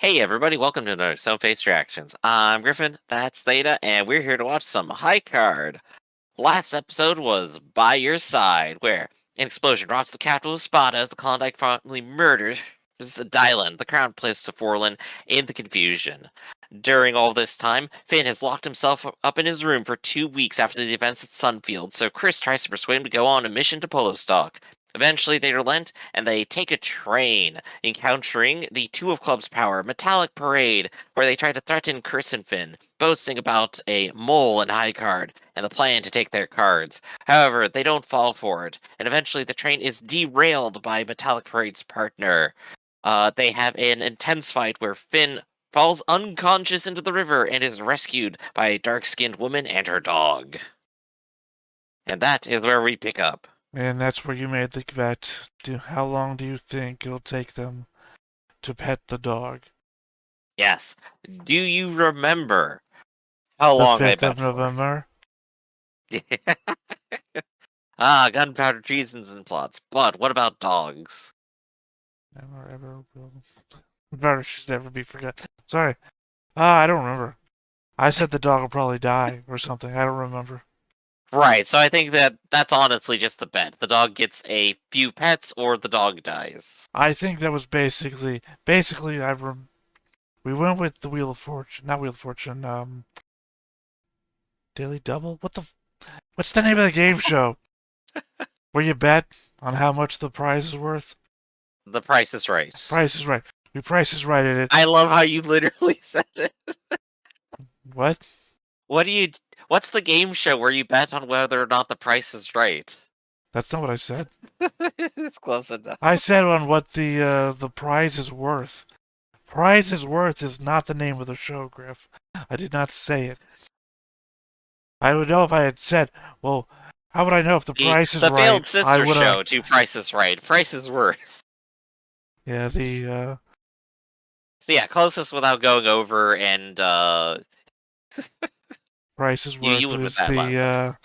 Hey everybody, welcome to another Stone Face Reactions. I'm Griffin, that's Theta, and we're here to watch some High Card. Last episode was By Your Side, where an explosion rocks the capital of Sparta as the Klondike family murders Dylan, the crown prince of Forlin, in the confusion. During all this time, Finn has locked himself up in his room for 2 weeks after the events at Sunfield, so Chris tries to persuade him to go on a mission to Polostock. Eventually, they relent and they take a train, encountering the Two of Clubs power, Metallic Parade, where they try to threaten Chris and Finn, boasting about a mole and high card and the plan to take their cards. However, they don't fall for it, and eventually the train is derailed by Metallic Parade's partner. They have an intense fight where Finn falls unconscious into the river and is rescued by a dark-skinned woman and her dog. And that is where we pick up. And that's where you made the bet. How long do you think it'll take them to pet the dog? Yes. Do you remember how The long I 5th bet of for? November? Gunpowder treasons and plots. But what about dogs? Never ever will. Better should never be forgotten. Sorry. I don't remember. I said the dog will probably die or something. I don't remember. Right, so I think that's honestly just the bet. The dog gets a few pets or the dog dies. I think that was basically we went with the Wheel of Fortune, not Wheel of Fortune. Daily Double. What's the name of the game show where you bet on how much the prize is worth? The Price is Right. Price is Right. We Price is Right at it. I love how you literally said it. What? What do you? What's the game show where you bet on whether or not the price is right? That's not what I said. It's close enough. I said on what the prize is worth. Prize is worth is not the name of the show, Griff. I did not say it. I would know if I had said, well, how would I know if the price is The failed right? I sister would have. show to Price is Right. Price is Worth. Yeah, So yeah, closest without going over, and price is you worth went with is that last time.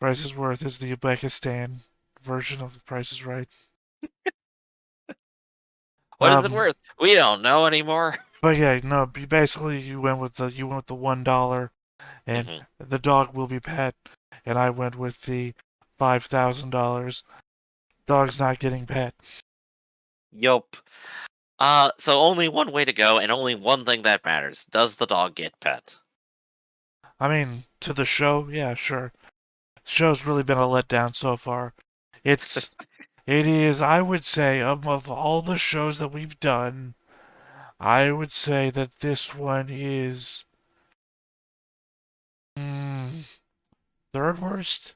price is worth is the Uzbekistan version of the Price is Right. What is it Um, worth? We don't know anymore. but yeah, no. Basically, you went with the $1, and Hmm. the dog will be pet, and I went with the $5,000. Dog's not getting pet. Yup. So only one way to go, and only one thing that matters: does the dog get pet? I mean, to the show, yeah, sure. Show's really been a letdown so far. It's it is, I would say, of all the shows that we've done, I would say that this one is mm, third worst.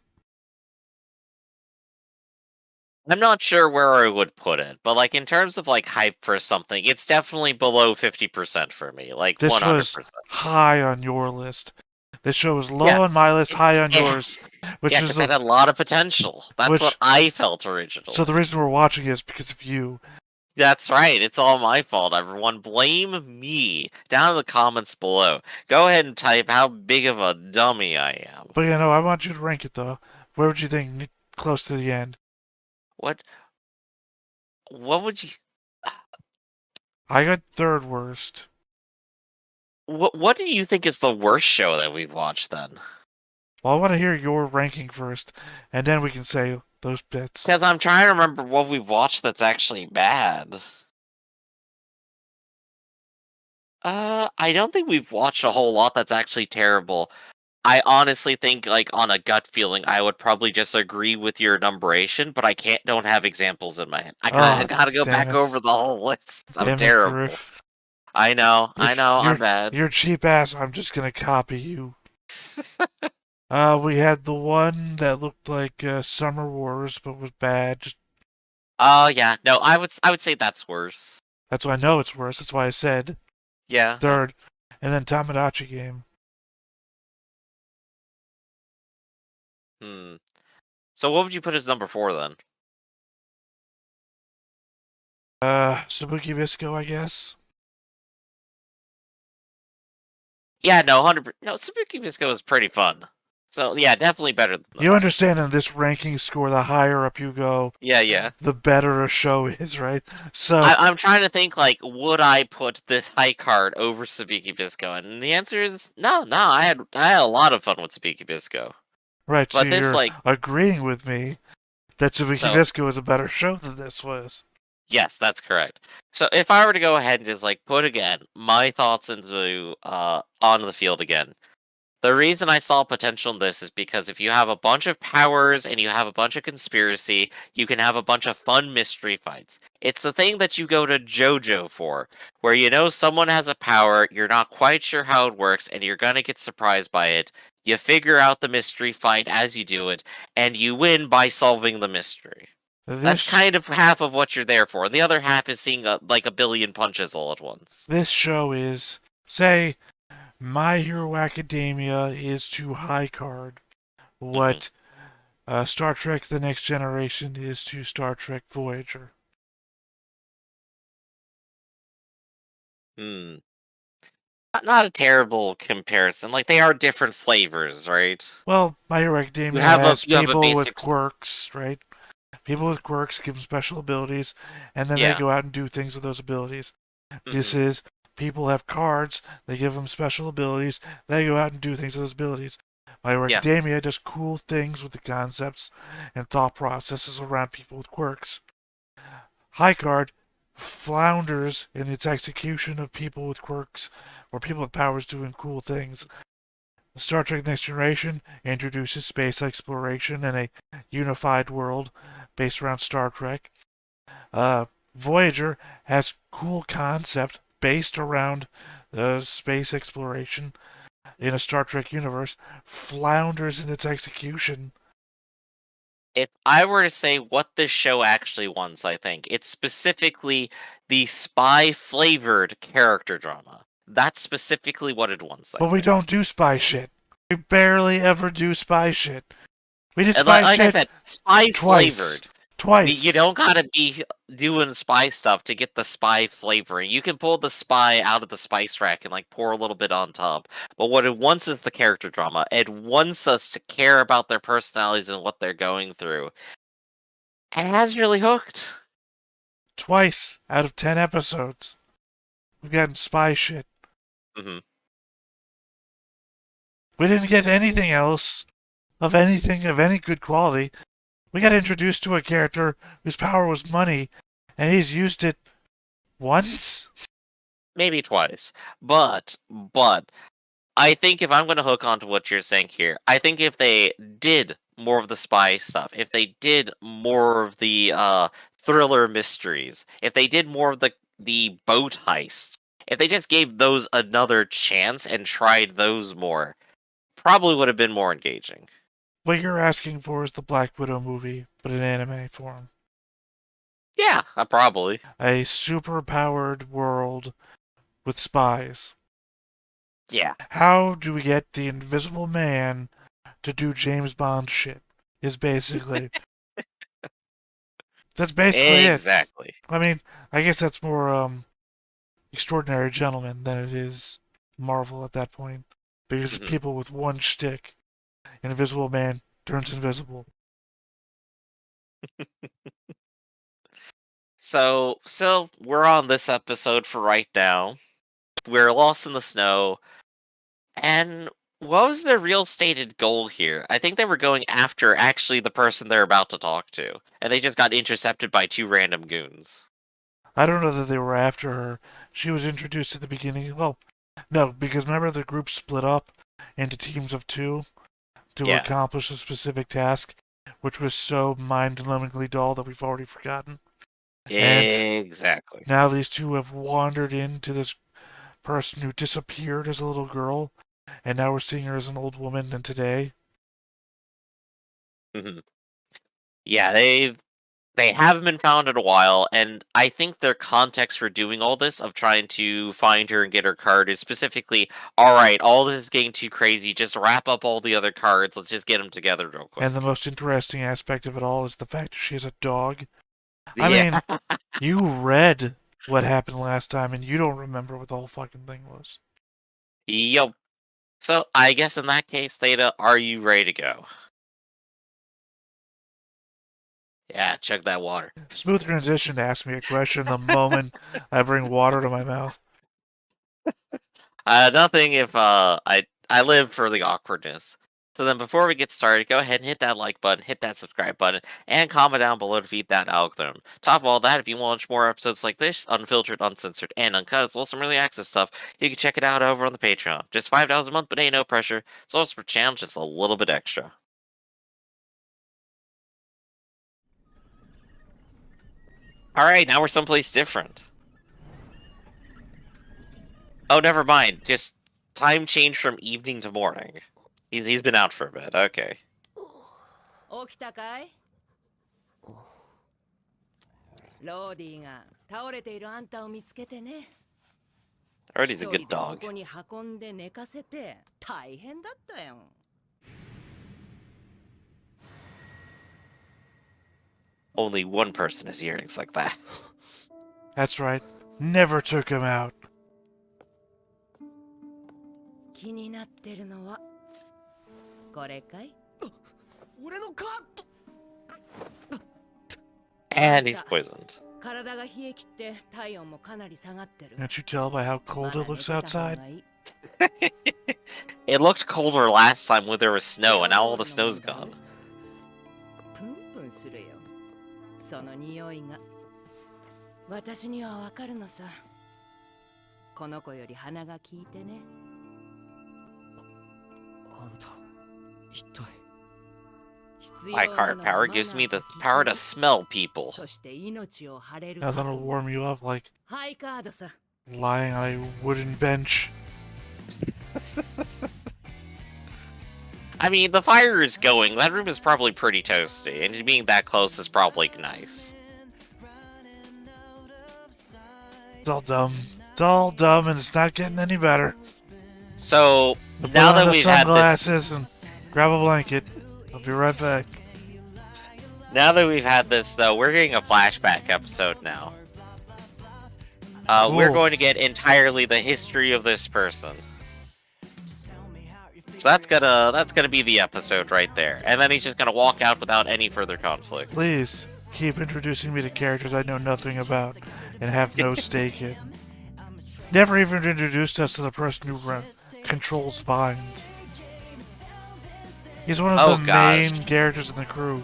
I'm not sure where I would put it, but like in terms of like hype for something, it's definitely below 50% for me, like This was 100%. high on your list. This show was Yeah, low on my list, high on yeah, yours, which yeah, is because it had a lot of potential. That's what which. I felt So originally. the reason we're watching is because of you. That's right. It's all my fault, everyone. Blame me. Down in the comments below. Go ahead and type how big of a dummy I am. But yeah, no, I want you to rank it though. Where would you think close to the end? What? What would you? I got third worst. What do you think is the worst show that we've watched then? Well, I want to hear your ranking first, and then we can say those bits. Because I'm trying to remember what we've watched that's actually bad. I don't think we've watched a whole lot that's actually terrible. I honestly think, like, on a gut feeling, I would probably just agree with your numeration, but I don't have examples in my head. I kind Oh, of gotta go damn back it. over the whole list. I'm Damn it, terrible. Griff. I know, I'm bad. You're cheap ass. I'm just gonna copy you. We had the one that looked like Summer Wars, but was bad. Oh, yeah, no, I would say that's worse. That's why I know it's worse. That's why I said Yeah. third. And then Tamagotchi Game. Hmm. So what would you put as number 4 then? Sabuki Bisco, I guess. Yeah, no, 100. No, Sabuki Bisco is pretty fun. So yeah, definitely better than You this. understand in this ranking score, the higher up you go, Yeah, yeah. the better a show is, right? So, I'm trying to think like, would I put this high card over Sabiki Bisco? And the answer is no, no. I had a lot of fun with Sabiki Bisco, right, so but this you're like agreeing with me that Tsubiki so Bisco is a better show than this was. yes, that's correct. So if I were to go ahead and just like put again my thoughts into onto the field again, the reason I saw potential in this is because if you have a bunch of powers and you have a bunch of conspiracy, you can have a bunch of fun mystery fights. It's the thing that you go to JoJo for, where you know someone has a power, you're not quite sure how it works, and you're gonna get surprised by it. You figure out the mystery fight as you do it, and you win by solving the mystery. That's This kind of half of what you're there for. The other half is seeing like a billion punches all at once. this show is, say, My Hero Academia is to High Card Hmm. what Star Trek The Next Generation is to Star Trek Voyager. Hmm. Not a terrible comparison. Like they are different flavors, right? Well, My Hero You Academia have a has you have a people with basic quirks, right? People with quirks give them special abilities, and then they yeah. go out and do things with those abilities. This Hmm. is people have cards, they give them special abilities, they go out and do things with those abilities. My Hero Yeah. Academia does cool things with the concepts and thought processes around people with quirks. High Card flounders in its execution of people with quirks or people with powers doing cool things. Star Trek Next Generation introduces space exploration and a unified world based around Star Trek. Uh, Voyager has cool concept based around space exploration in a Star Trek universe, flounders in its execution. If I were to say what this show actually wants, I think it's specifically the spy flavored character drama. That's specifically what it wants, I But we think. don't do spy shit. We barely ever do spy shit. We did And spy like I shit said, spy twice. flavored. You Twice. don't gotta be doing spy stuff to get the spy flavoring. You can pull the spy out of the spice rack and like pour a little bit on top. But what it wants is the character drama. It wants us to care about their personalities and what they're going through. And it has really hooked. Twice out of 10 episodes. We've gotten spy shit. Hmm. We didn't get anything else of anything of any good quality. We got introduced to a character whose power was money, and he's used it once? Maybe twice. But I think if I'm going to hook onto what you're saying here, I think if they did more of the spy stuff, if they did more of the thriller mysteries, if they did more of the boat heists, if they just gave those another chance and tried those more, probably would have been more engaging. What you're asking for is the Black Widow movie, but in anime form. Yeah, probably. A super-powered world with spies. Yeah. How do we get the Invisible Man to do James Bond shit? Is basically that's basically it. Exactly. I mean, I guess that's more Extraordinary Gentleman than it is Marvel at that point, because Hmm. people with one shtick, Invisible Man turns invisible. So we're on this episode for right now. We're lost in the snow. And what was their real stated goal here? I think they were going after actually the person they're about to talk to, and they just got intercepted by two random goons. I don't know that they were after her. She was introduced at the beginning. Well, no, because remember the group split up into teams of two to Yeah, accomplish a specific task, which was so mind-numbingly dull that we've already forgotten. And exactly. now these two have wandered into this person who disappeared as a little girl, and now we're seeing her as an old woman and today. Mhm. Yeah, they haven't been found in a while, and I think their context for doing all this of trying to find her and get her card is specifically, all right, all this is getting too crazy. Just wrap up all the other cards. Let's just get them together real And the quick. most interesting aspect of it all is the fact that she has a dog. I Yeah. mean, you read what happened last time and you don't remember what the whole fucking thing was. Yup. So I guess in that case, Theta, are you ready to go? Yeah, chug that water. Smooth transition to ask me a question the moment I bring water to my mouth. Nothing if I live for the awkwardness. So then before we get started, go ahead and hit that like button, hit that subscribe button, and comment down below to feed that algorithm. Top of all that, if you want to watch more episodes like this, unfiltered, uncensored, and uncut, as well as some early access stuff, you can check it out over on the Patreon. Just $5 a month, but ain't no pressure. It's also for channel, just a little bit extra. Alright, now we're someplace different. Oh, never mind. Just time change from evening to morning. He's been out for a bit. Okay. 起きたかいローディが倒れているあんたを見つけてね。 Already's 一 a 人 good でこ dog. こに運んで寝かせて大変だったよ。 Only one person has earrings like that. That's right. Never took him out. 気になってるのはこれかい？ 俺のカード And he's poisoned. 体が冷え切って体温もかなり下がってる。 Can't you tell by how cold it looks outside? It looked colder last time when there was snow, and now all the snow's gone. プンプンするよ。その匂いが私にはわかるのさ。この子より鼻が利いてね。あんた一体 My card power gives me the power to smell people. そして命を張れる Now that'll warm you up like ハイカードさ。 lying on a wooden bench. I mean, the fire is going. That room is probably pretty toasty, and being that close is probably nice. It's all dumb. It's all dumb and it's not getting any better. So, Put now on that the we've had this... sunglasses and grab a blanket. I'll be right back. Now that we've had this, though, we're getting a flashback episode now. We're Cool. going to get entirely the history of this person. So that's gonna be the episode right there. And then he's just gonna walk out without any further conflict. Please keep introducing me to characters I know nothing about and have no stake in. Never even introduced us to the person who controls vines. He's one of Oh, the gosh. main characters in the crew.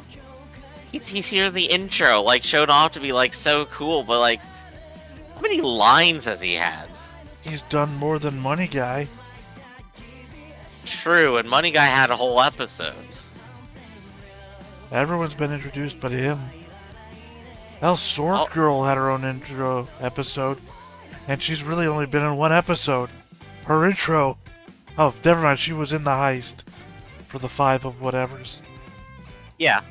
He's here in the intro, like showed off to be like so cool, but like, how many lines has he had? He's done more than Money Guy. True, and Money Guy had a whole episode. Everyone's been introduced but him. Hell, Sword Oh. Girl had her own intro episode, and she's really only been in one episode. Her intro. Oh, never mind. She was in the heist for the 5 of whatevers. Yeah.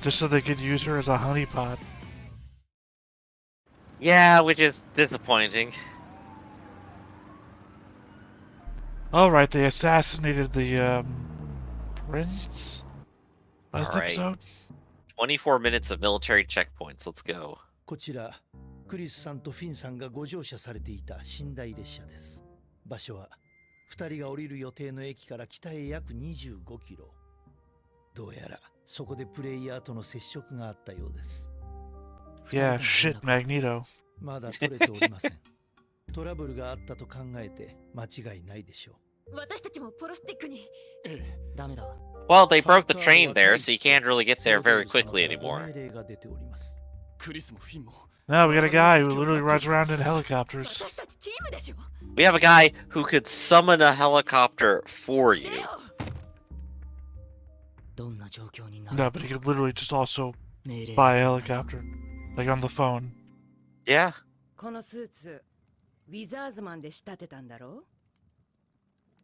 Just so they could use her as a honeypot. Yeah, which is disappointing. Alright, they assassinated the, prince? Last Alright. episode? 24 minutes of military checkpoints. Let's go. こちらクリスさんとフィンさんがご乗車されていた寝台列車です。場所は2人が降りる予定の駅から北へ約25キロ。どうやらそこでプレイヤーとの接触があったようです。 Yeah, shit, Magneto. まだ取れておりません。トラブルがあったと考えて間違いないでしょう。私たちもプロスティックに。ダメだ。 Well, they broke the train there, so you can't really get there very quickly anymore. 命令が出ております。クリスもフィンも Now we got a guy who literally rides around in helicopters. 私たちチームでしょ。 We have a guy who could summon a helicopter for you. どんな状況にな No, but he could literally just also 命令 buy a helicopter. Like on the phone. Yeah. このスーツ、ウィザーズマンで仕立てたんだろ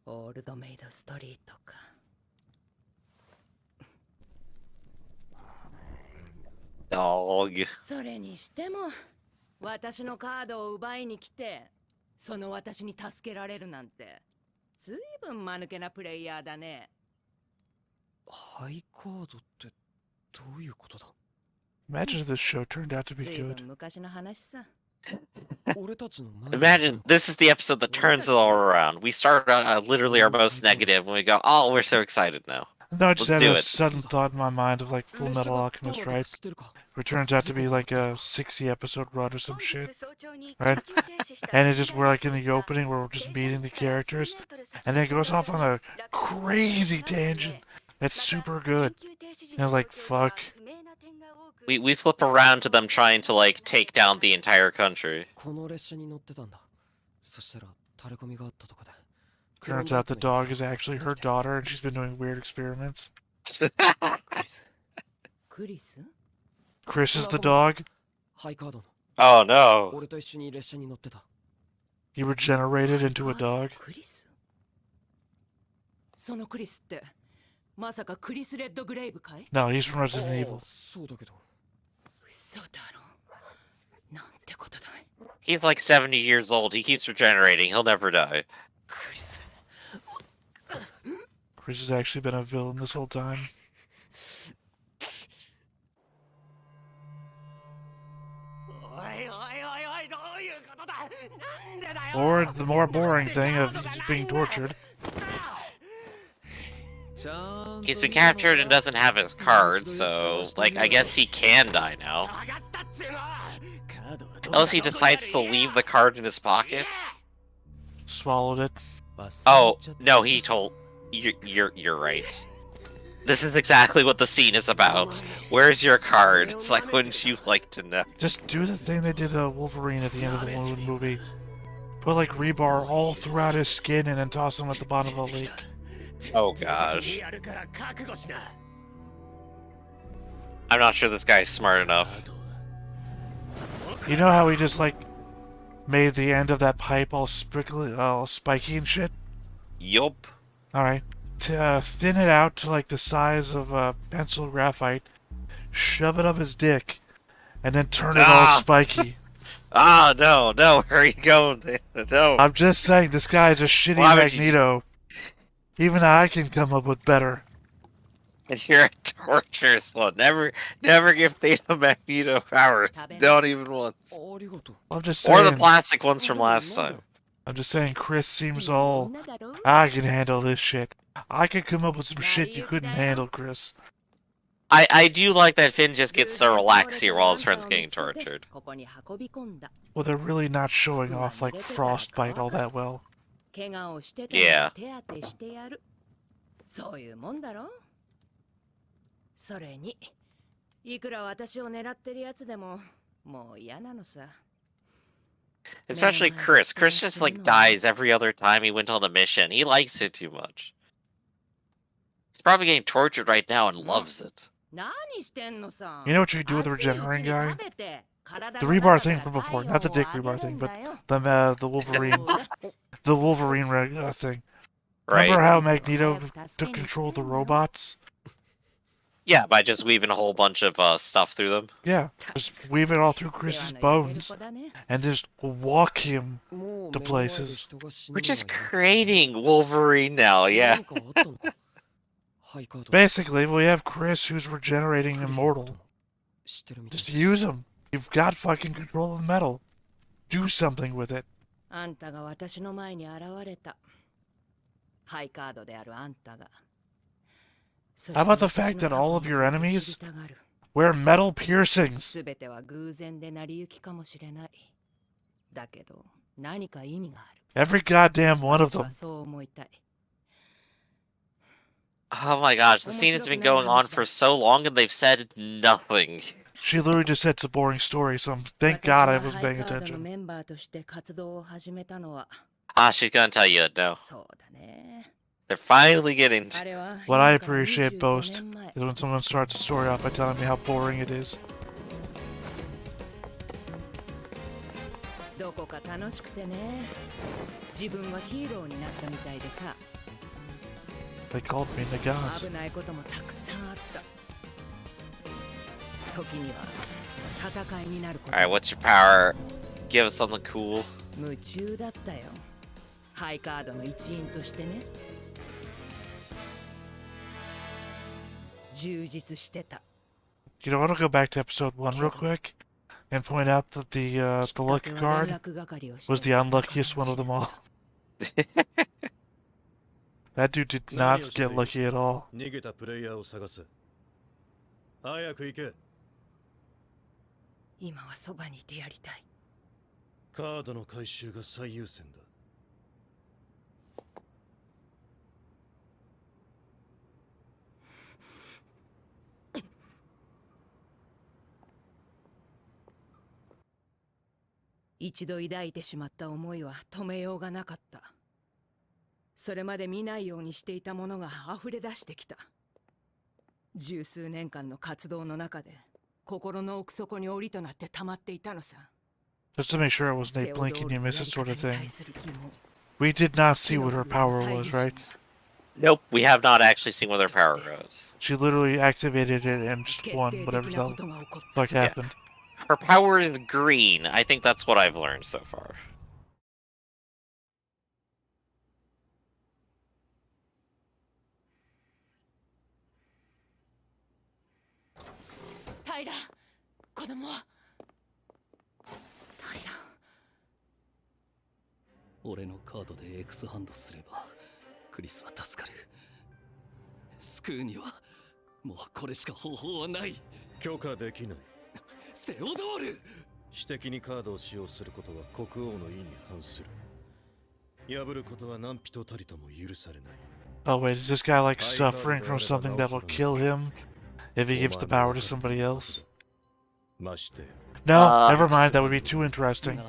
う？オールドメイドストリートか。 Dog. それにしても、私のカードを奪いに来て、その私に助けられるなんて、ずいぶん間抜けなプレイヤーだね。ハイカードってどういうことだ？ Imagine if this show turned out to be ずいぶ good. ん昔の話さ。Imagine this is the episode that turns it all around. We start literally our most negative, and we go, "Oh, we're so excited now." No, I just Let's had do a it. sudden thought in my mind of like Full Metal Alchemist, right? Which turns out to be like a 60 episode run or some shit, right? And it just, we're like in the opening where we're just meeting the characters, and then it goes off on a crazy tangent that's super good. And like, fuck. We flip around to them trying to like take down the entire country. Turns out the dog is actually her daughter, and she's been doing weird experiments. Chris is the dog. Oh no. He regenerated into a dog. そのクリスってまさかクリス・レッドグレイブかい？ No, he's from Resident Evil. 嘘だろ。なんてことだい。 He's like 70 years old. He keeps regenerating. He'll never die. クリス。 Chris has actually been a villain this whole time. Or the more boring thing of he's being tortured. He's been captured and doesn't have his card, so, like, I guess he can die now. Unless he decides to leave the card in his pocket. Swallowed it. Oh, no, he told... You're right. This is exactly what the scene is about. Where's your card? It's like, wouldn't you like to know? Just do the thing they did to Wolverine at the end of the movie. Put like rebar all throughout his skin and then toss him at the bottom of the lake. Oh gosh. I'm not sure this guy's smart enough. You know how he just like made the end of that pipe all spiky and shit? Yup. Alright. To thin it out to like the size of pencil graphite, shove it up his dick, and then turn it all spiky. Ah, no, where are you going? No. I'm just saying, this guy's a shitty Magneto. Even I can come up with better. And you're a torturous one. Never give Theta Magneto powers. Don't even once. I'm just saying. Or the plastic ones from last time. I'm just saying, Chris seems all, I can handle this shit. I could come up with some shit you couldn't handle, Chris. I do like that Finn just gets to relax here while his friend's getting tortured. Well, they're really not showing off like Frostbite all that well. Yeah. そういうもんだろ。それに、いくら私を狙ってるやつでも、もう嫌なのさ。 Especially Chris. Chris just like dies every other time he went on a mission. He likes it too much. He's probably getting tortured right now and loves it. You know what you do with the regenerating guy? The rebar thing from before, not the dick rebar thing, but the Wolverine, the Wolverine thing. Right. Remember how Magneto took control of the robots? Yeah, by just weaving a whole bunch of stuff through them. Yeah, just weave it all through Chris's bones, and just walk him to places. We're just creating Wolverine now, yeah. Basically, we have Chris who's regenerating immortal. Just use him. You've got fucking control of metal. Do something with it. How about the fact that all of your enemies wear metal piercings? Every goddamn one of them. Oh my gosh, the scene has been going on for so long and they've said nothing. She literally just said it's a boring story, so thank God I was paying attention. Ah, she's gonna tell you no. They're finally getting to... What I appreciate most is when someone starts a story off by telling me how boring it is. They called me the gods. Alright, what's your power? Give us something cool. You know, I want to go back to episode 1 real quick and point out that the lucky card was the unluckiest one of them all. That dude did not get lucky at all. 逃げたプレイヤーを探せ。早く行け。今はそばにいてやりたい。カードの回収が最優先だ。一度抱いてしまった思いは止めようがなかった。それまで見ないようにしていたものが溢れ出してきた。十数年間の活動の中で心の奥底に檻となって溜まっていたのさ。Just to make sure it wasn't a blink and you miss it sort of thing. We did not see what her power was, right? Nope, we have not actually seen where their power goes. She literally activated it and just won whatever the fuck happened. Her power is green. I think that's what I've learned so far. Tyler, 子供は。Tyler。俺のカードで X ハンドすればクリスは助かる。救うにはもうこれしか方法はない。許可できない。セオドール。私的にカードを使用することは国王の意に反する。破ることは何人たりとも許されない。Oh wait, is this guy like suffering from something that will kill him if he gives the power to somebody else? ましてや。No, never mind. That would be too interesting.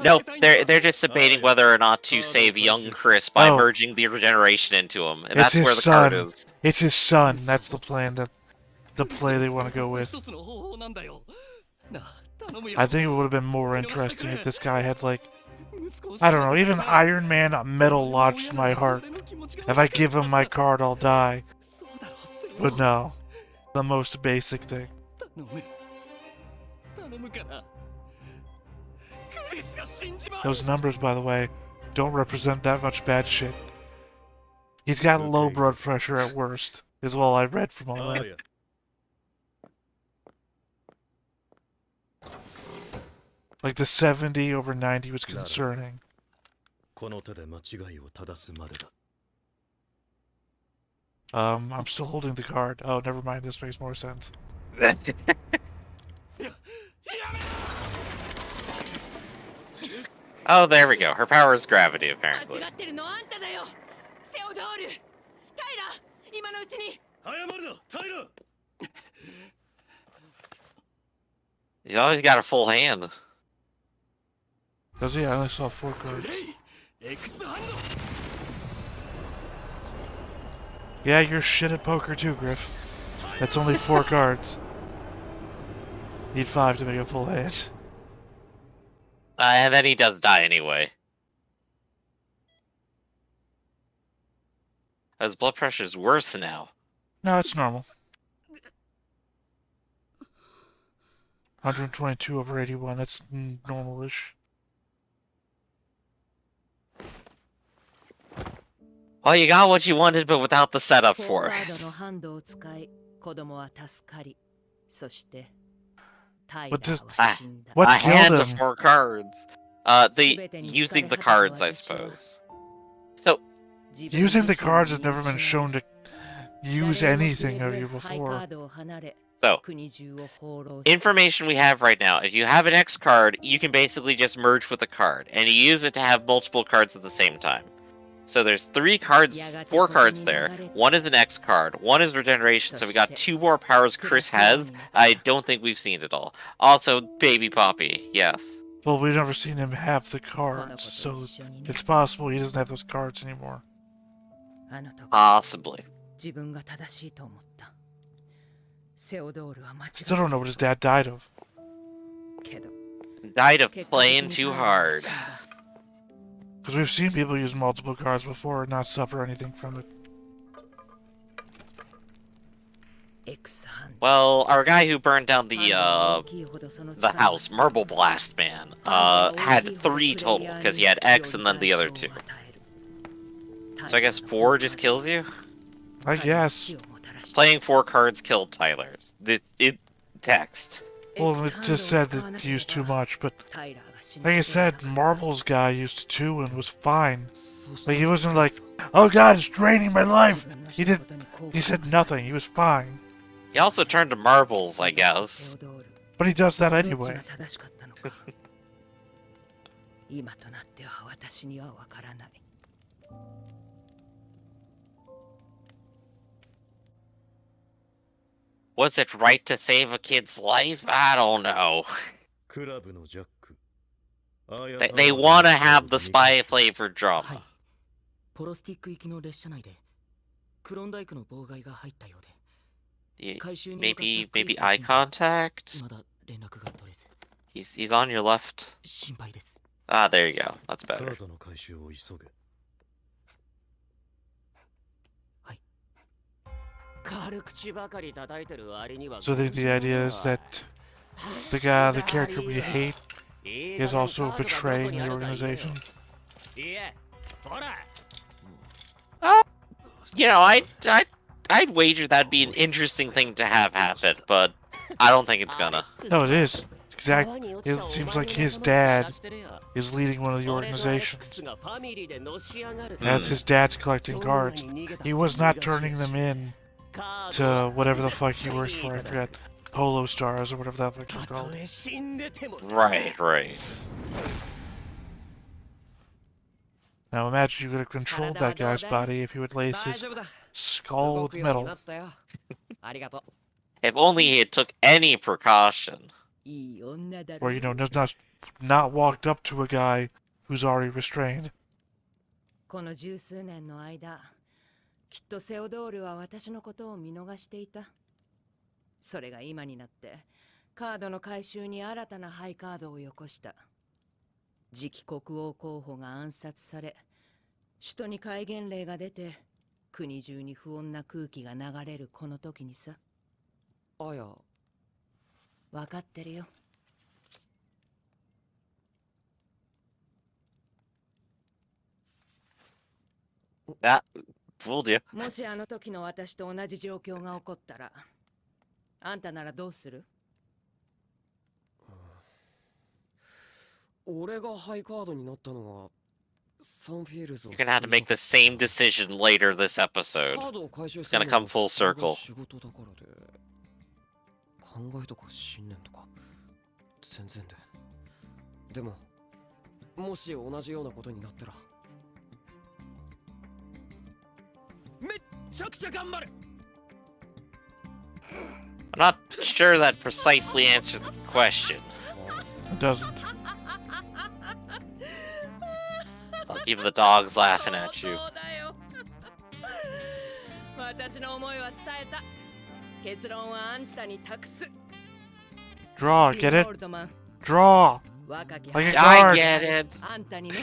Nope, they're just debating whether or not to save young Chris by Oh. merging the regeneration into him, and It's that's where his the son. card is. It's his son. That's the plan. The play they want to go with. I think it would have been more interesting if this guy had like, I don't know, even Iron Man metal lodged in my heart. If I give him my card, I'll die. But no, the most basic thing. Those numbers, by the way, don't represent that much bad shit. He's got low blood pressure at worst, is all I read from all that. Like the 70 over 90 was concerning. この手で間違いを正すまでだ。I'm still holding the card. Oh, never mind. This makes more sense. Oh, there we go. Her power is gravity, apparently. 間違ってるのはあんただよ。セオドール。タイラー、今のうちに。早まるな、タイラー。 He's always got a full hand. Does he? I only saw 4 cards. Yeah, you're shit at poker too, Griff. That's only 4 cards. Need 5 to make a full hand. And then he does die anyway. His blood pressure is worse now. No, it's normal. 122 over 81. That's normal-ish. Well, you got what you wanted, but without the setup for it. What A hand killed of him? 4 cards. Using the cards, I suppose. So, Using the cards has never been shown to use anything of you before. So, information we have right now, if you have an X card, you can basically just merge with a card, and you use it to have multiple cards at the same time. So there's 4 cards there. One is an X card, one is regeneration, so we got 2 more powers Chris has. I don't think we've seen it all. Also, Baby Poppy, yes. Well, we've never seen him have the cards, so it's possible he doesn't have those cards anymore. Possibly. Still don't know what his dad died of. Died of playing too hard. Because we've seen people use multiple cards before and not suffer anything from it. Well, our guy who burned down the house, Marble Blast Man, had 3 total, because he had X and then the other 2. So I guess 4 just kills you? I guess. Playing 4 cards killed Tyler. Text. Well, it just said that he used too much, but like I said, Marvel's guy used 2 and was fine. Like he wasn't like, oh god, it's draining my life. He said nothing. He was fine. He also turned to marbles, I guess. But he does that anyway. 今となっては私にはわからない。Was it right to save a kid's life? I don't know. クラブのジャック。 They want to have the spy flavored drama. ポロスティック行きの列車内でクロンダイクの妨害が入ったようで。 Maybe eye contact? まだ連絡が取れず。 He's on your left. 心配です。 Ah, there you go. That's カ better. ードの回収を急げ。 So the idea is that the character we hate is also betraying the organization. You know, I'd wager that'd be an interesting thing to have happen, but I don't think it's gonna. No, it is. Exactly. It seems like his dad is leading one of the organizations. As his dad's collecting cards. He was not turning them in to whatever the fuck he works for. I forget. Polo Stars or whatever that fuck is called. Right. Now imagine you could have controlled that guy's body if he would lace his skull with metal. If only he had took any precaution. Or, you know, not walked up to a guy who's already restrained. この十数年の間、きっとセオドールは私のことを見逃していた。それが今になってカードの回収に新たなハイカードをよこした。次期国王候補が暗殺され、首都に戒厳令が出て、国中に不穏な空気が流れるこの時にさ。あや。わかってるよ。That fooled you. もしあの時の私と同じ状況が起こったら、あんたならどうする？俺がハイカードになったのはサンフィールズを You're gonna have to make the same decision later this episode. カードを回収 It's する gonna の come が full circle. 仕事だからで考えとか信念とか全然でももし同じようなことになったらめっちゃくちゃ頑張る I'm not sure that precisely answers the question. It doesn't. Like, even the dog's laughing at you. 私の思いは伝えた。結論はあんたに託す。 Draw, get it? ゴールドマン、 Draw! 若き Like a I card! get it. あんたにね。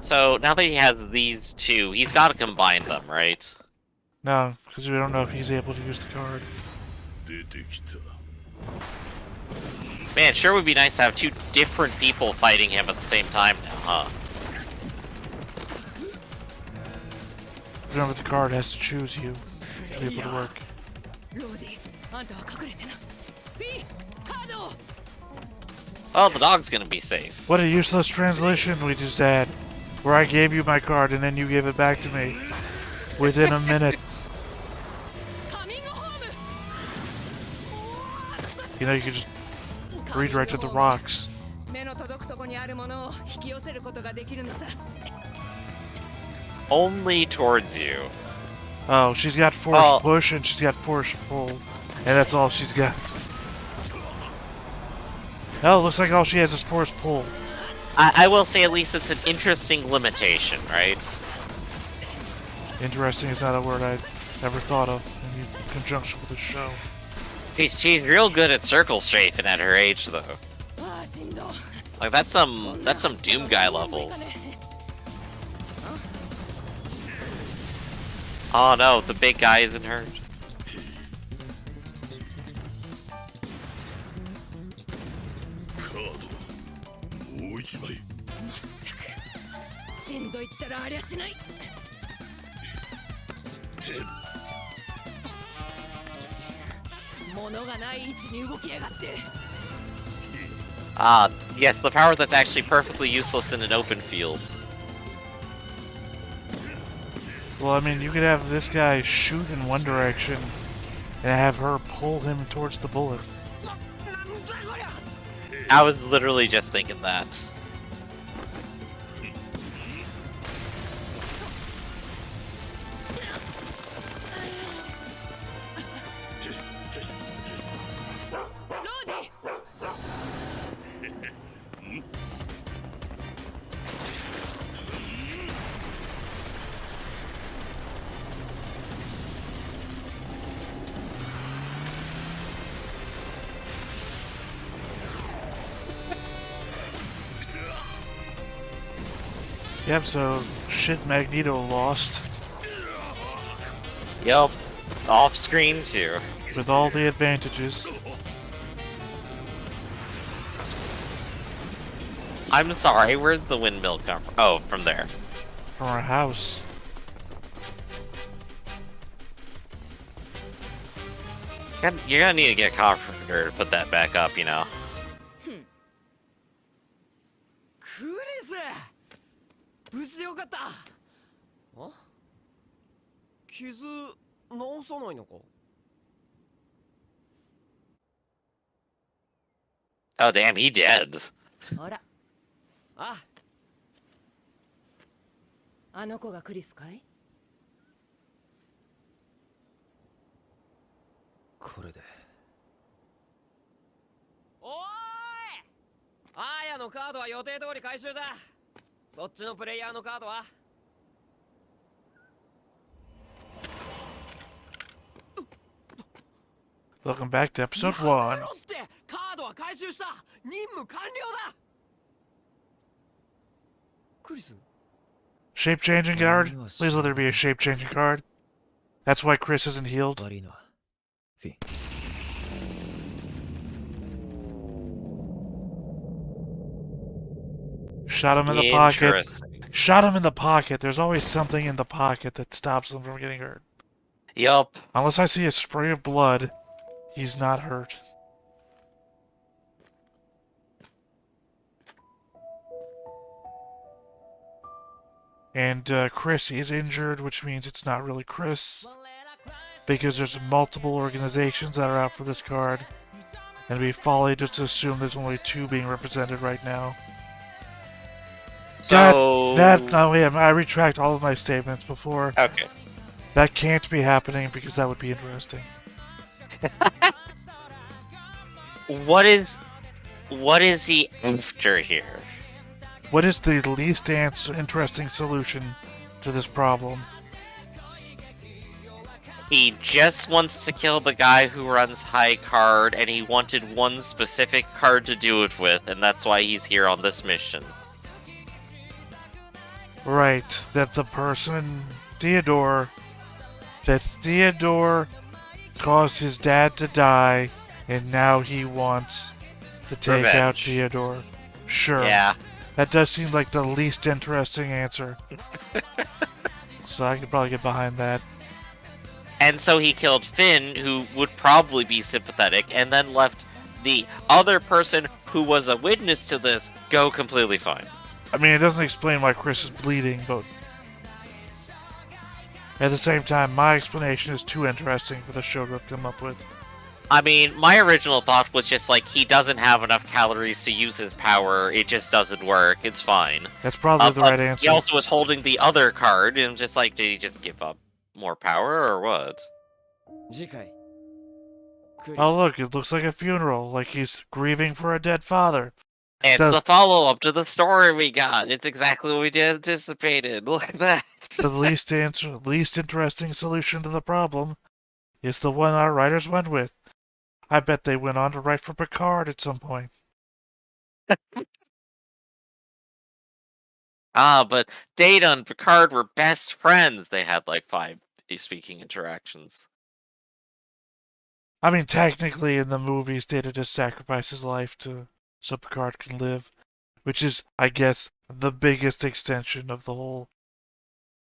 So now that he has these two, he's got to combine them, right? No, because we don't know if he's able to use the card. Man, sure would be nice to have two different people fighting him at the same time now, huh? Remember, the card has to choose you to be able to work. ローディ、あんたは隠れてな。B、カード。 Oh, the dog's gonna be safe. What a useless translation we just had. Where I gave you my card and then you gave it back to me. Within a minute. You know, you could just redirect to the rocks. 目の届くとこにあるものを引き寄せることができるのさ。 Only towards you. Oh, she's got force push and she's got force pull. And that's all she's got. Oh, looks like all she has is force pull. I will say at least it's an interesting limitation, right? Interesting is not a word I'd ever thought of in conjunction with the show. She's real good at circle strafing at her age, though. Like that's some Doom guy levels. Oh no, the big guy isn't hurt. しんどいったらありゃしない。物がない位置に動きやがって。 Yes, the power that's actually perfectly useless in an open field. Well, I mean, you could have this guy shoot in one direction and have her pull him towards the bullet. I was literally just thinking that. Yep, so shit Magneto lost. Yup. Off screen too. With all the advantages. I'm sorry, where'd the windmill come from? Oh, from there. From our house. You're gonna need to get a carpenter to put that back up, you know. クリス、無事でよかった。あ？傷治さないのか？ Oh damn, he dead. ほら、あ、あの子がクリスかい？これで。おーい！アーヤのカードは予定通り回収だ。そっちのプレイヤーのカードは？ Welcome back to episode 1. カードは回収した。任務完了だ。クリス？ Shape changing card? Please let there be a shape changing card. That's why Chris isn't healed. 悪いな。フィン。 Shot him in the pocket. Interesting. Shot him in the pocket. There's always something in the pocket that stops him from getting hurt. Yup. Unless I see a spray of blood, he's not hurt. And Chris is injured, which means it's not really Chris. Because there's multiple organizations that are out for this card. And it'd be folly just to assume there's only 2 being represented right now. So... I retract all of my statements before. Okay. That can't be happening because that would be interesting. What is he after here? What is the least interesting solution to this problem? He just wants to kill the guy who runs high card, and he wanted one specific card to do it with, and that's why he's here on this mission. Right, that the person, Theodore caused his dad to die, and now he wants to take out Revenge. Theodore. Sure. Yeah. That does seem like the least interesting answer. So I could probably get behind that. And so he killed Finn, who would probably be sympathetic, and then left the other person who was a witness to this go completely fine. I mean, it doesn't explain why Chris is bleeding, but at the same time, my explanation is too interesting for the show to have come up with. I mean, my original thought was just like, he doesn't have enough calories to use his power, it just doesn't work, it's fine. That's probably the right answer. He also was holding the other card, and just like, did he just give up more power, or what? 次回。クリス。 Oh look, it looks like a funeral, like he's grieving for a dead father. It's the follow-up to the story we got. It's exactly what we anticipated. Look at that. The least interesting solution to the problem is the one our writers went with. I bet they went on to write for Picard at some point. But Data and Picard were best friends. They had like 5 speaking interactions. I mean, technically in the movies, Data just sacrificed his life so Picard can live, which is, I guess, the biggest extension of the whole.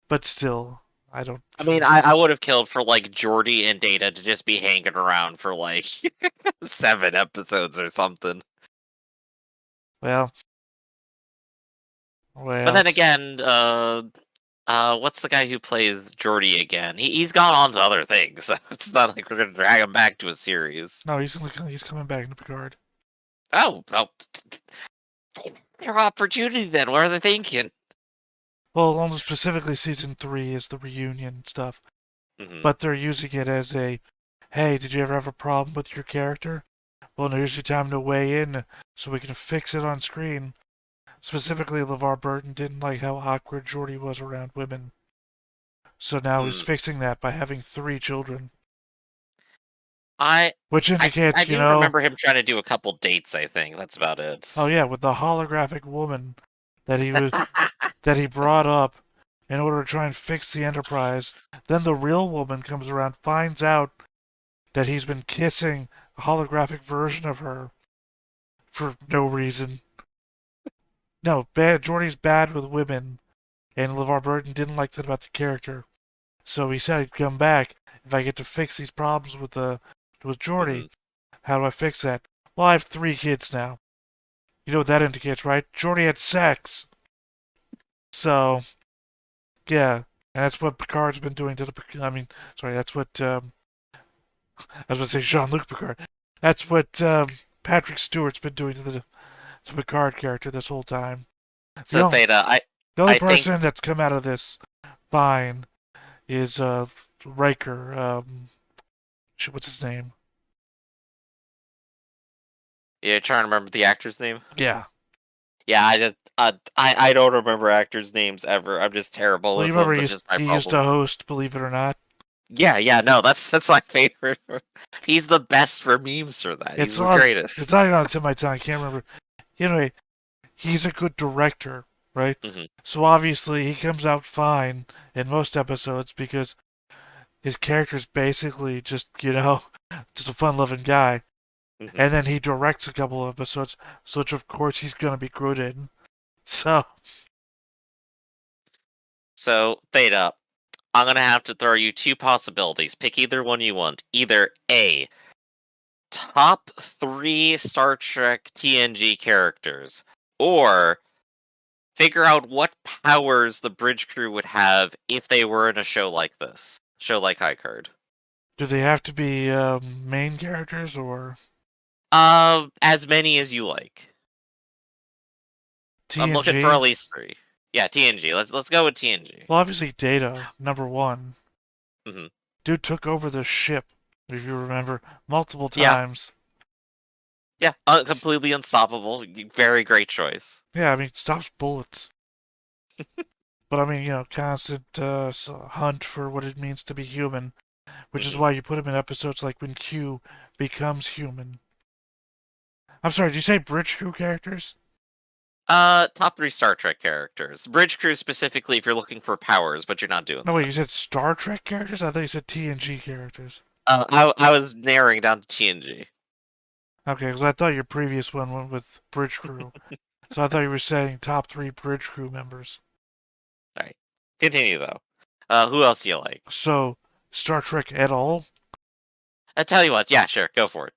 But still, I don't. I mean, I would have killed for like Jordy and Data to just be hanging around for like 7 episodes or something. Well, But then again, what's the guy who plays Jordy again? He's gone on to other things. So it's not like we're gonna drag him back to a series. no, he's coming back into Picard. Oh, well, their opportunity then. What are they thinking? Well, almost specifically, season 3 is the reunion stuff, Mhm. but they're using it as a, hey, did you ever have a problem with your character? Well, here's your time to weigh in so we can fix it on screen. Specifically, LeVar Burton didn't like how awkward Geordi was around women. So now he's fixing that by having 3 children. Which I indicates, do remember him trying to do a couple dates. I think that's about it. Oh yeah, with the holographic woman that he brought up in order to try and fix the Enterprise. Then the real woman comes around, finds out that he's been kissing a holographic version of her for no reason. No, Geordi's bad with women, and LeVar Burton didn't like that about the character. So he said he'd come back if I get to fix these problems with Geordi. How do I fix that? Well, I have 3 kids now. You know what that indicates, right? Geordi had sex. So, yeah, and that's what Picard's been doing to the. That's what. I was going to say Jean-Luc Picard. That's what Patrick Stewart's been doing to the Picard character this whole time. So Theta, The only I person that's come out of this fine is Riker. What's his name? You're trying to remember the actor's name? Yeah. Yeah, I just I don't remember actors' names ever. I'm just terrible Well, with you them. remember That's just my he problem. used to host Believe It or Not. Yeah, no, that's my favorite. He's the best for memes for that. He's the greatest. It's not even on the tip of my tongue. I can't remember. Anyway, he's a good director, right? So obviously he comes out fine in most episodes because his character's basically just, just a fun-loving guy. And then he directs a couple of episodes, so which of course he's going to be good in. So Theta, I'm gonna have to throw you 2 possibilities. Pick either one you want. Either A, top 3 Star Trek TNG characters, or figure out what powers the bridge crew would have if they were in a show like this. Show like High Card. do they have to be main characters or? As many as you like. TNG? I'm looking for at least 3. Yeah, TNG. Let's go with TNG. Well, obviously Data, number 1. Mhm. Dude took over the ship, if you remember, multiple times. Yeah, completely unstoppable. Very great choice. Yeah, I mean, stops bullets. But I mean, constant hunt for what it means to be human, which is why you put him in episodes like when Q becomes human. I'm sorry, did you say bridge crew characters? Top 3 Star Trek characters. Bridge crew specifically if you're looking for powers, but you're not doing No, that. wait, you said Star Trek characters? I thought you said TNG characters. I was narrowing down to TNG. Okay, because I thought your previous one went with bridge crew. So I thought you were saying top 3 bridge crew members. Alright. Continue, though. Who else do you like? So, Star Trek et al.? I tell you what, yeah, sure, go for it.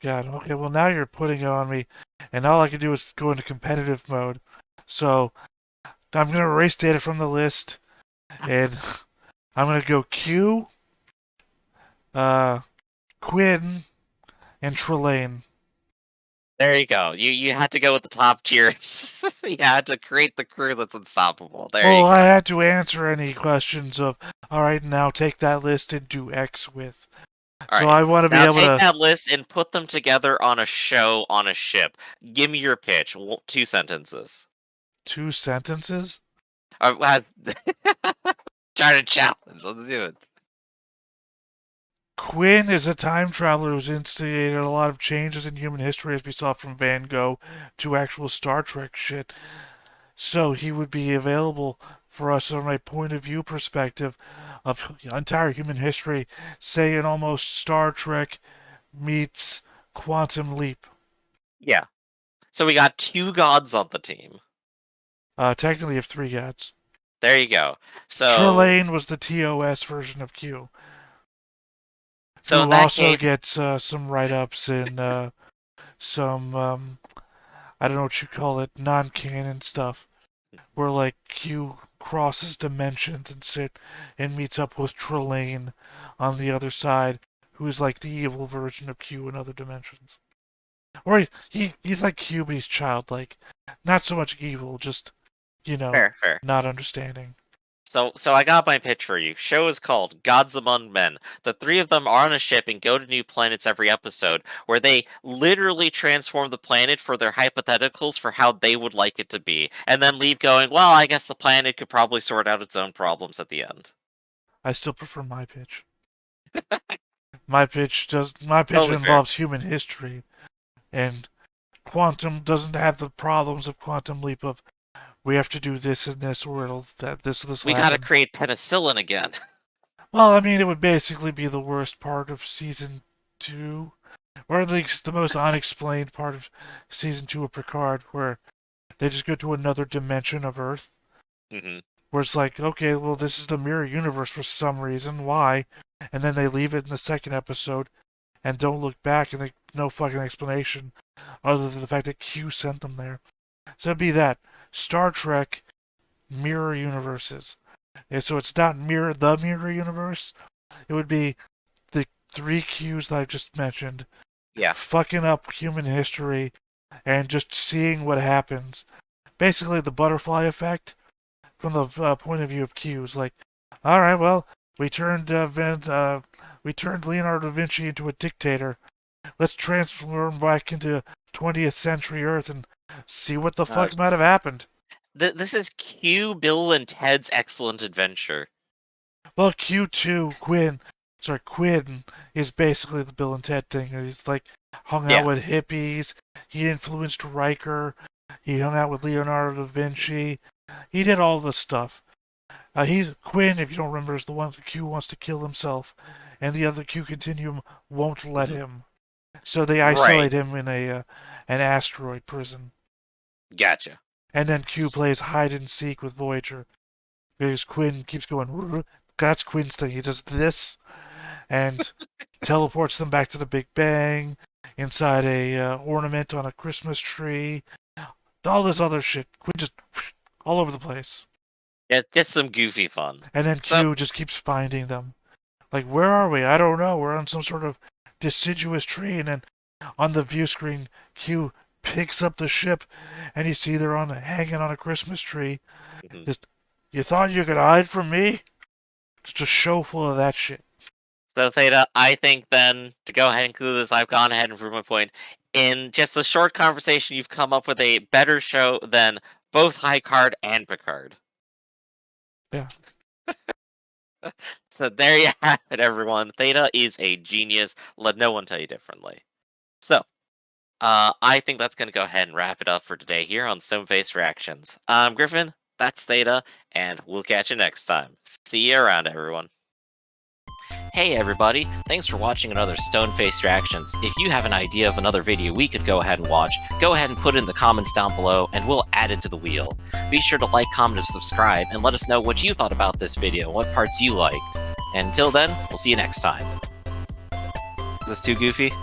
God, okay, well now you're putting it on me, and all I can do is go into competitive mode. So, I'm going to erase Data from the list, and I'm going to go Q, Quinn, and Trelane. There you go. You had to go with the top tiers. You had to create the crew that's unstoppable. There you go. I had to answer any questions of, alright, now take that list and do X with. All So right. I want to be Now able take to... that list and put them together on a show on a ship. Give me your pitch. 2 sentences. 2 sentences? Try to challenge. Let's do it. Quinn is a time traveler who's instigated a lot of changes in human history, as we saw from Van Gogh to actual Star Trek shit. So he would be available for us from a point of view perspective of entire human history, say in almost Star Trek meets Quantum Leap. Yeah. So we got 2 gods on the team. Technically, you have 3 gods. There you go. So, Trelane was the TOS version of Q, so in who that also case, gets some write-ups in some I don't know what you call it, non-canon stuff, where like Q crosses dimensions and meets up with Trelane on the other side, who's like the evil version of Q in other dimensions. Or he's like Q, but he's childlike. Not so much evil, just, fair. not understanding. So I got my pitch for you. Show is called Gods Among Men. The three of them are on a ship and go to new planets every episode, where they literally transform the planet for their hypotheticals for how they would like it to be, and then leave going, well, I guess the planet could probably sort out its own problems at the end. I still prefer my pitch. My pitch Totally fair. involves human history, and quantum doesn't have the problems of Quantum Leap of we have to do this and this or this We will gotta happen. create penicillin again. Well, I mean, it would basically be the worst part of season 2, or at least the most unexplained part of season 2 of Picard, where they just go to another dimension of Earth, hmm where it's like, okay, well, this is the mirror universe for some reason. Why? And then they leave it in the second episode and don't look back, and no fucking explanation other than the fact that Q sent them there. So it'd be that Star Trek mirror universes. And so it's not the mirror universe. It would be the three Qs that I've just mentioned, Yeah. fucking up human history and just seeing what happens. Basically, the butterfly effect from the point of view of Qs. Like, all right, well, we turned Leonardo da Vinci into a dictator. Let's transform back into 20th century Earth and see what the Uh, fuck might have happened. This is Q, Bill, and Ted's Excellent Adventure. Well, Quinn is basically the Bill and Ted thing. He's like hung out Yeah. with hippies. He influenced Riker. He hung out with Leonardo da Vinci. He did all this stuff. He's Quinn, if you don't remember, is the one that Q wants to kill himself, and the other Q Continuum won't let him. So they isolate him in an asteroid prison. Gotcha. And then Q plays hide and seek with Voyager. Because Quinn keeps going, that's Quinn's thing. He does this and teleports them back to the Big Bang inside a ornament on a Christmas tree. All this other shit. Quinn just all over the place. Yeah, just some goofy fun. And then Q just keeps finding them. Like, where are we? I don't know. We're on some sort of deciduous tree, and then on the view screen, Q picks up the ship, and you see they're hanging on a Christmas tree. Mhm. Just, you thought you could hide from me? Just a show full of that shit. So, Theta, I think then, to go ahead and conclude this, I've gone ahead and proved my point. In just a short conversation, you've come up with a better show than both High Card and Picard. Yeah. So there you have it, everyone. Theta is a genius. Let no one tell you differently. So, I think that's going to go ahead and wrap it up for today here on Stoneface Reactions. I'm Griffin, that's Theta, and we'll catch you next time. See you around, everyone. Hey everybody, thanks for watching another Stoneface Reactions. If you have an idea of another video we could go ahead and watch, go ahead and put it in the comments down below and we'll add it to the wheel. Be sure to like, comment, and subscribe and let us know what you thought about this video, what parts you liked. And until then, we'll see you next time. Is this too goofy?